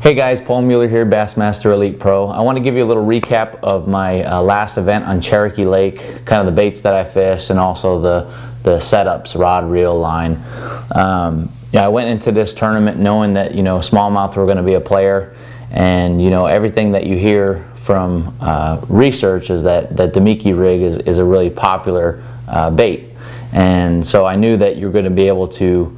Hey guys, Paul Mueller here, Bassmaster Elite Pro. I want to give you a little recap of my last event on Cherokee Lake, kind of the baits that I fished and also the setups, rod, reel, line. Yeah, I went into this tournament knowing that, you know, smallmouth were going to be a player, and, you know, everything that you hear from research is that the Mickey rig is a really popular bait. And so I knew that you're going to be able to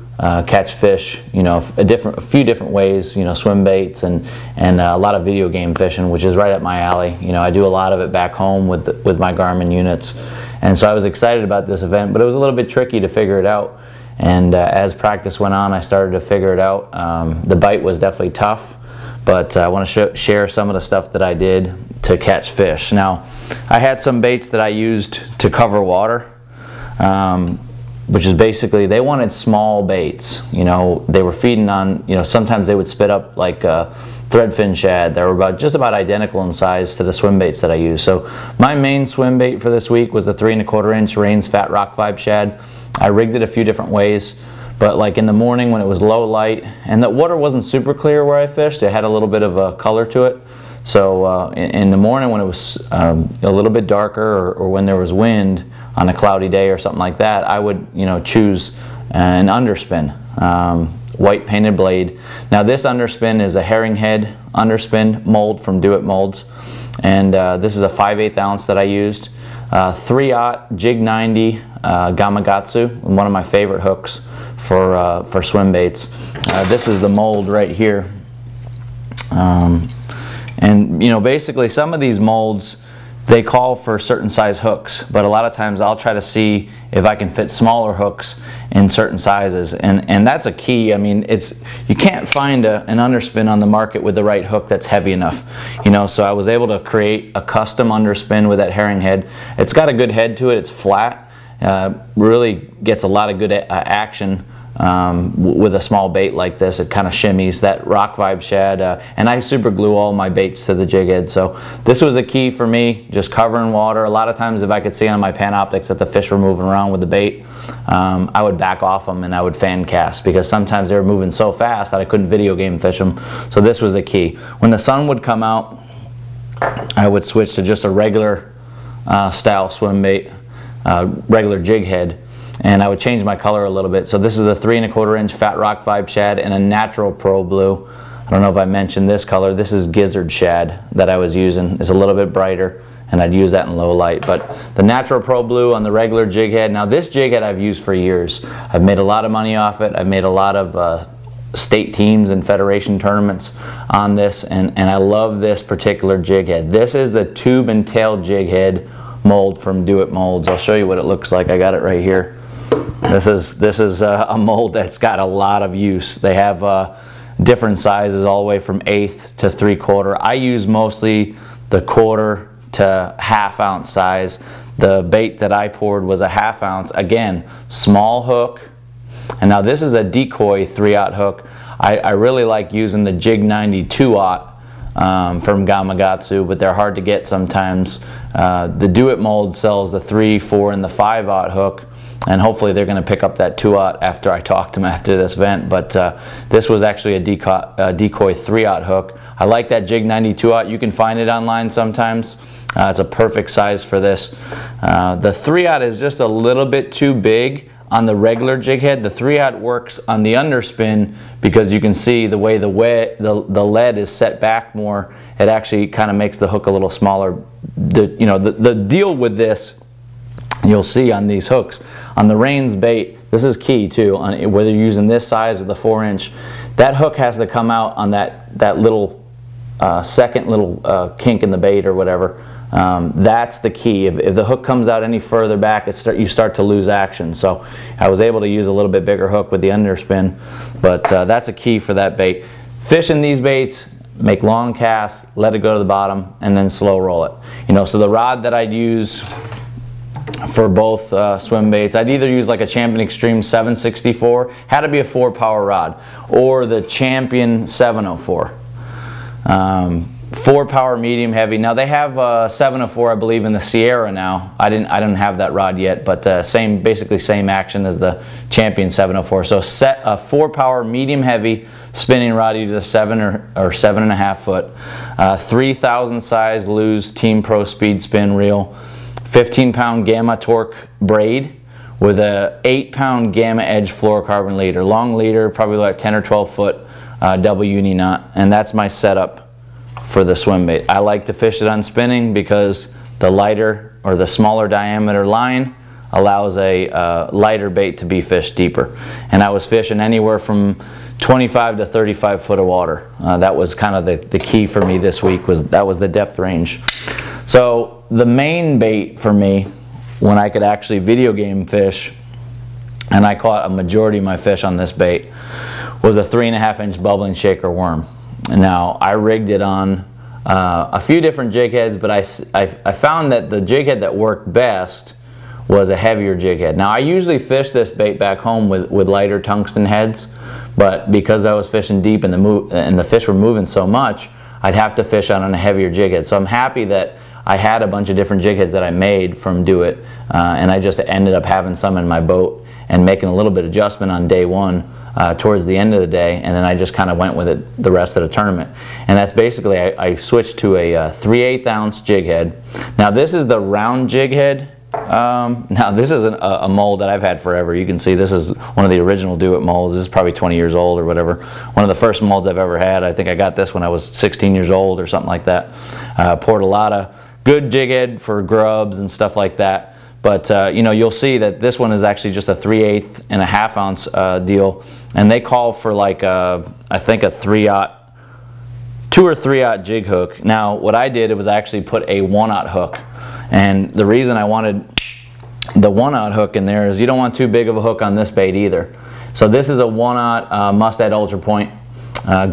catch fish, you know, a few different ways, you know, swim baits and a lot of video game fishing, which is right up my alley. You know, I do a lot of it back home with my Garmin units, and so I was excited about this event, but it was a little bit tricky to figure it out. And as practice went on, I started to figure it out. The bite was definitely tough, but I want to share some of the stuff that I did to catch fish. Now, I had some baits that I used to cover water. Which is basically, they wanted small baits. You know, they were feeding on, you know, sometimes they would spit up like threadfin shad that were just about identical in size to the swim baits that I use. So my main swim bait for this week was the 3 1/4 inch Rain's Fat Rock Vibe shad. I rigged it a few different ways, but like in the morning when it was low light and the water wasn't super clear where I fished, it had a little bit of a color to it. So in the morning when it was a little bit darker, or when there was wind on a cloudy day or something like that, I would, you know, choose an underspin, white painted blade. Now this underspin is a herring head underspin mold from Do-It-Molds, and this is a 5/8 ounce that I used. 3/0 jig 90 Gamakatsu, one of my favorite hooks for swim baits. This is the mold right here. And you know, basically some of these molds, they call for certain size hooks, but a lot of times I'll try to see if I can fit smaller hooks in certain sizes, and that's a key. I mean, you can't find an underspin on the market with the right hook that's heavy enough, you know. So I was able to create a custom underspin with that herring head. It's got a good head to it. It's flat, really gets a lot of good action. With a small bait like this, it kind of shimmies that rock vibe shad, and I super glue all my baits to the jig head. So this was a key for me, just covering water. A lot of times if I could see on my Panoptics that the fish were moving around with the bait, I would back off them and I would fan cast, because sometimes they were moving so fast that I couldn't video game fish them. So this was a key. When the sun would come out, I would switch to just a regular style swim bait, regular jig head, and I would change my color a little bit. So this is a 3 1/4 inch Fat Rock Vibe shad and a natural Pro Blue. I don't know if I mentioned this color. This is Gizzard shad that I was using. It's a little bit brighter, and I'd use that in low light. But the natural Pro Blue on the regular jig head. Now this jig head I've used for years. I've made a lot of money off it. I've made a lot of state teams and federation tournaments on this, and I love this particular jig head. This is the tube and tail jig head mold from Do-It-Molds. I'll show you what it looks like. I got it right here. This is a mold that's got a lot of use. They have different sizes all the way from 1/8 to 3/4. I use mostly the 1/4 to 1/2 ounce size. The bait that I poured was a 1/2 ounce. Again, small hook. And now this is a decoy 3/0 hook. I really like using the jig 90 2/0 from Gamakatsu, but they're hard to get sometimes. The Do-It-Mold sells the 3, 4, and the 5/0 hook, and hopefully they're going to pick up that 2/0 after I talk to them after this event. But this was actually a decoy 3/0 hook. I like that jig 90 2/0. You can find it online sometimes. It's a perfect size for this. The 3/0 is just a little bit too big on the regular jig head. The 3/0 works on the underspin because you can see the way the lead is set back more. It actually kind of makes the hook a little smaller. The deal with this, you'll see on these hooks, on the Rain's bait, this is key too, on whether you're using this size or the 4 inch, that hook has to come out on that little second little kink in the bait or whatever. That's the key. If the hook comes out any further back, you start to lose action. So I was able to use a little bit bigger hook with the underspin, but that's a key for that bait. Fishing these baits, make long casts, let it go to the bottom, and then slow roll it. You know, so the rod that I'd use for both swim baits, I'd either use like a Champion Extreme 764, had to be a 4 power rod, or the Champion 704. 4 power medium heavy. Now they have 704, I believe, in the Sierra now. I didn't have that rod yet, but basically same action as the Champion 704. So set a 4 power medium heavy spinning rod, either 7 or 7.5 foot, 3000 size Lew's Team Pro Speed Spin reel, 15-pound Gamma Torque braid with a 8-pound Gamma Edge fluorocarbon leader, long leader, probably like 10 or 12 foot double uni knot, and that's my setup for the swim bait. I like to fish it on spinning because the lighter or the smaller diameter line allows a lighter bait to be fished deeper. And I was fishing anywhere from 25 to 35 foot of water. That was kind of the key for me this week, that was the depth range. So the main bait for me, when I could actually video game fish, and I caught a majority of my fish on this bait, was a 3.5-inch bubbling shaker worm. Now I rigged it on a few different jig heads, but I found that the jig head that worked best was a heavier jig head. Now I usually fish this bait back home with lighter tungsten heads, but because I was fishing deep and the fish were moving so much, I'd have to fish on a heavier jig head. So I'm happy that I had a bunch of different jig heads that I made from Do It, and I just ended up having some in my boat and making a little bit of adjustment on day one towards the end of the day, and then I just kind of went with it the rest of the tournament. And that's basically, I switched to a 3/8 ounce jig head. Now this is the round jig head. Now this is a mold that I've had forever. You can see this is one of the original Do It molds. This is probably 20 years old or whatever. One of the first molds I've ever had. I think I got this when I was 16 years old or something like that. Poured a lot of good jig head for grubs and stuff like that. But you know, you'll see that this one is actually just a 3/8 and a half ounce deal, and they call for like I think a 2 or 3/0 jig hook. Now what I did was I actually put a 1/0 hook, and the reason I wanted the 1/0 hook in there is you don't want too big of a hook on this bait either. So this is a 1/0 Mustad Ultra Point.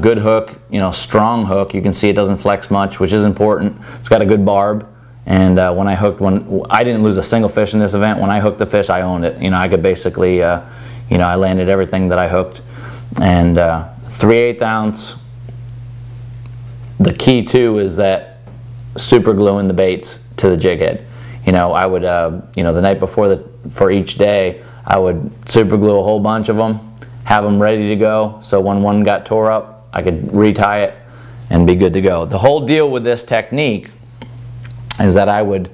Good hook, you know, strong hook. You can see it doesn't flex much, which is important. It's got a good barb. And when I hooked one, I didn't lose a single fish in this event. When I hooked the fish, I owned it. You know, I could basically, you know, I landed everything that I hooked. And 3/8 ounce. The key too is that super gluing the baits to the jig head. You know, I would, you know, the night before for each day, I would super glue a whole bunch of them, have them ready to go. So when one got tore up, I could retie it and be good to go. The whole deal with this technique is that I would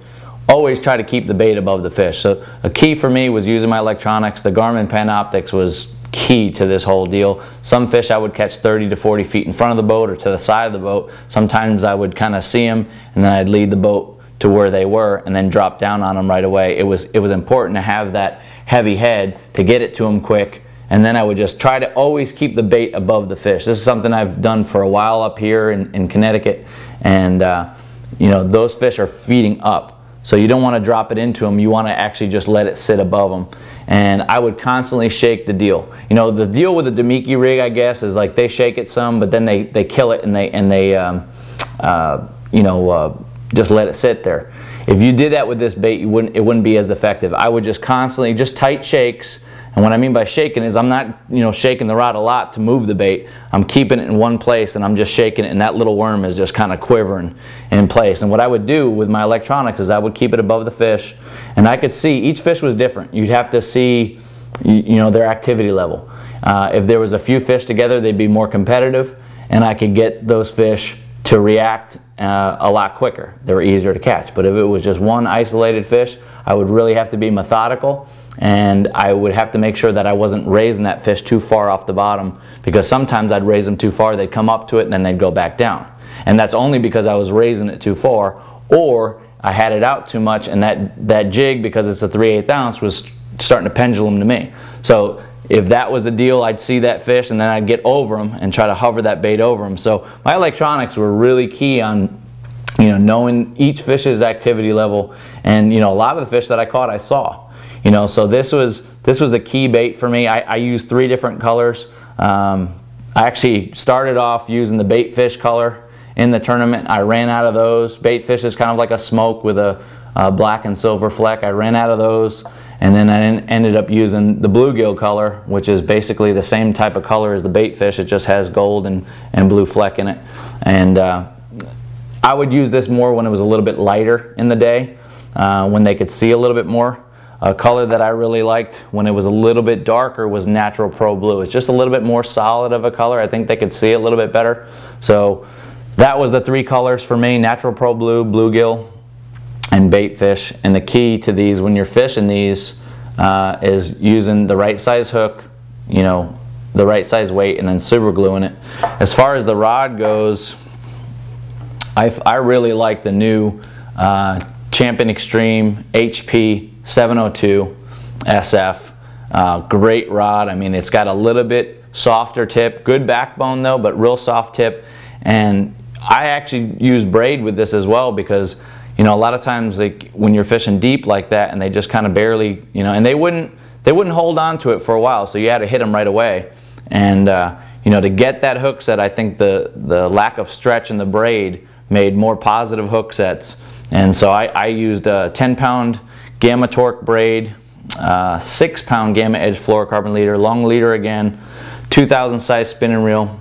always try to keep the bait above the fish. So a key for me was using my electronics. The Garmin Panoptics was key to this whole deal. Some fish I would catch 30 to 40 feet in front of the boat or to the side of the boat. Sometimes I would kind of see them and then I'd lead the boat to where they were and then drop down on them right away. It was important to have that heavy head to get it to them quick, and then I would just try to always keep the bait above the fish. This is something I've done for a while up here in Connecticut, and you know, those fish are feeding up, so you don't want to drop it into them. You want to actually just let it sit above them. And I would constantly shake the deal. You know, the deal with the Demiki rig, I guess, is like they shake it some, but then they kill it and they you know, just let it sit there. If you did that with this bait, it wouldn't be as effective. I would just constantly, just tight shakes. And what I mean by shaking is I'm not, you know, shaking the rod a lot to move the bait. I'm keeping it in one place and I'm just shaking it, and that little worm is just kind of quivering in place. And what I would do with my electronics is I would keep it above the fish, and I could see each fish was different. You'd have to see, you know, their activity level. If there was a few fish together, they'd be more competitive, and I could get those fish to react a lot quicker. They were easier to catch. But if it was just one isolated fish, I would really have to be methodical, and I would have to make sure that I wasn't raising that fish too far off the bottom, because sometimes I'd raise them too far, they'd come up to it and then they'd go back down. And that's only because I was raising it too far, or I had it out too much, and that jig, because it's a 3/8 ounce, was starting to pendulum to me. So if that was the deal, I'd see that fish and then I'd get over them and try to hover that bait over them. So my electronics were really key on, you know, knowing each fish's activity level. And, you know, a lot of the fish that I caught, I saw. You know, so this was a key bait for me. I used 3 different colors. I actually started off using the bait fish color in the tournament. I ran out of those. Bait fish is kind of like a smoke with a black and silver fleck. I ran out of those, and then I ended up using the bluegill color, which is basically the same type of color as the bait fish. It just has gold and blue fleck in it. And I would use this more when it was a little bit lighter in the day, when they could see a little bit more. A color that I really liked when it was a little bit darker was Natural Pro Blue. It's just a little bit more solid of a color. I think they could see a little bit better. So that was the 3 colors for me: Natural Pro Blue, bluegill, and bait fish. And the key to these when you're fishing these is using the right size hook, you know, the right size weight, and then super gluing it. As far as the rod goes, I really like the new Champion Extreme HP 702 SF. Great rod. I mean, it's got a little bit softer tip, good backbone though, but real soft tip. And I actually use braid with this as well, because you know, a lot of times like when you're fishing deep like that and they just kind of barely, you know, and they wouldn't hold on to it for a while, so you had to hit them right away. And you know, to get that hook set, I think the lack of stretch in the braid made more positive hook sets. And so I used a 10-pound Gamma Torque braid, 6-pound Gamma Edge fluorocarbon leader, long leader again, 2000 size spinning reel,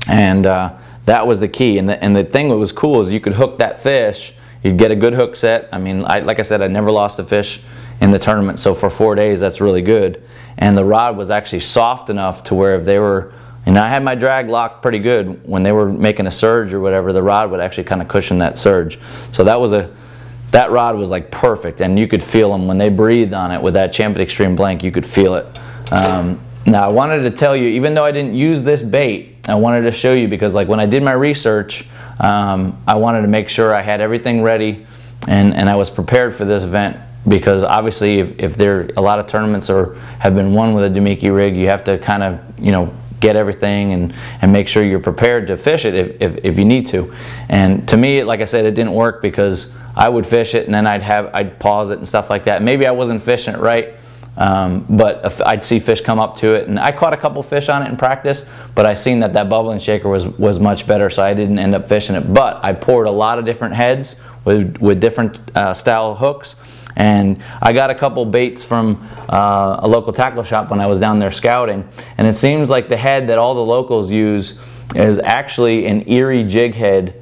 and that was the key. And the thing that was cool is you could hook that fish, you'd get a good hook set. I mean, like I said, I never lost a fish in the tournament, so for 4 days that's really good. And the rod was actually soft enough to where if they were, and I had my drag locked pretty good, when they were making a surge or whatever, the rod would actually kind of cushion that surge. So that rod was like perfect, and you could feel them when they breathed on it with that Champion Extreme blank. You could feel it. Now I wanted to tell you, even though I didn't use this bait, I wanted to show you, because like when I did my research, I wanted to make sure I had everything ready and I was prepared for this event, because obviously if there a lot of tournaments have been won with a Damiki rig, you have to kind of, you know, get everything and make sure you're prepared to fish it if you need to. And to me, like I said, it didn't work, because I would fish it and then I'd pause it and stuff like that. Maybe I wasn't fishing it right, but if I'd see fish come up to it, and I caught a couple fish on it in practice, but I seen that bubbling shaker was much better, so I didn't end up fishing it. But I poured a lot of different heads with different style hooks. And I got a couple baits from a local tackle shop when I was down there scouting, and it seems like the head that all the locals use is actually an Erie jig head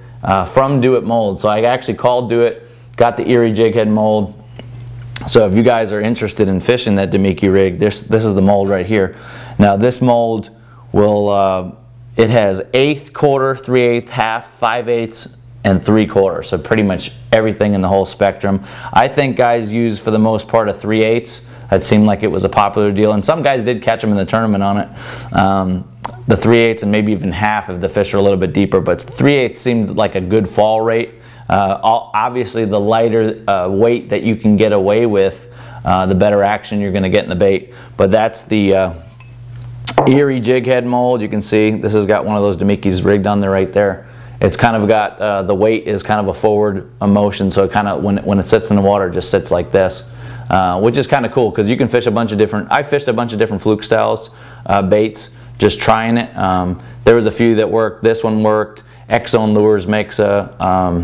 from Do-It-Molds. So I actually called Do-It, got the Erie jig head mold. So if you guys are interested in fishing that Damiki rig, this is the mold right here. Now this mold will, it has 1/8, quarter, 3/8, half, 5/8, and 3/4, so pretty much everything in the whole spectrum. I think guys use for the most part a 3/8. That seemed like it was a popular deal, and some guys did catch them in the tournament on it. The 3/8 and maybe even half if the fish are a little bit deeper, but 3/8 seemed like a good fall rate. Obviously the lighter weight that you can get away with, the better action you're going to get in the bait. But that's the Erie jig head mold. You can see this has got one of those Damikis rigged on there right there. It's kind of got, the weight is kind of a forward motion, so it kind of, when it sits in the water, it just sits like this, which is kind of cool, because you can fish a bunch of different, I fished a bunch of different fluke styles, baits, just trying it. There was a few that worked. This one worked. X-Zone Lures makes a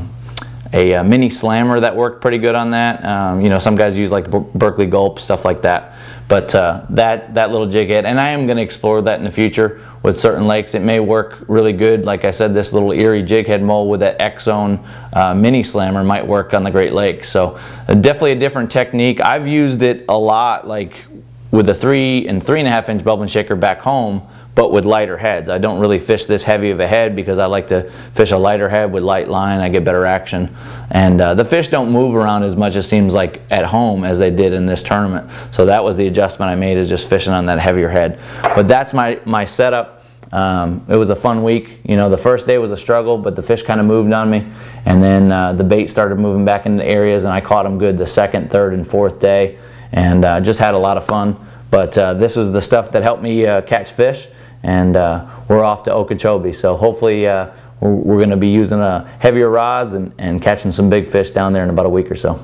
mini slammer that worked pretty good on that. You know, some guys use like Berkeley Gulp, stuff like that. But that little jig head, and I am going to explore that in the future with certain lakes. It may work really good. Like I said, this little Erie jig head mold with that X-Zone mini slammer might work on the Great Lakes. So definitely a different technique. I've used it a lot, like with a 3 and 3.5 inch bubbling shaker back home, but with lighter heads. I don't really fish this heavy of a head, because I like to fish a lighter head with light line. I get better action, and the fish don't move around as much, it seems like, at home as they did in this tournament. So that was the adjustment I made, is just fishing on that heavier head. But that's my setup. It was a fun week. You know, the first day was a struggle, but the fish kind of moved on me, and then the bait started moving back into areas, and I caught them good the second, third, and fourth day, and just had a lot of fun. But this was the stuff that helped me catch fish. And we're off to Okeechobee, so hopefully we're going to be using heavier rods and catching some big fish down there in about a week or so.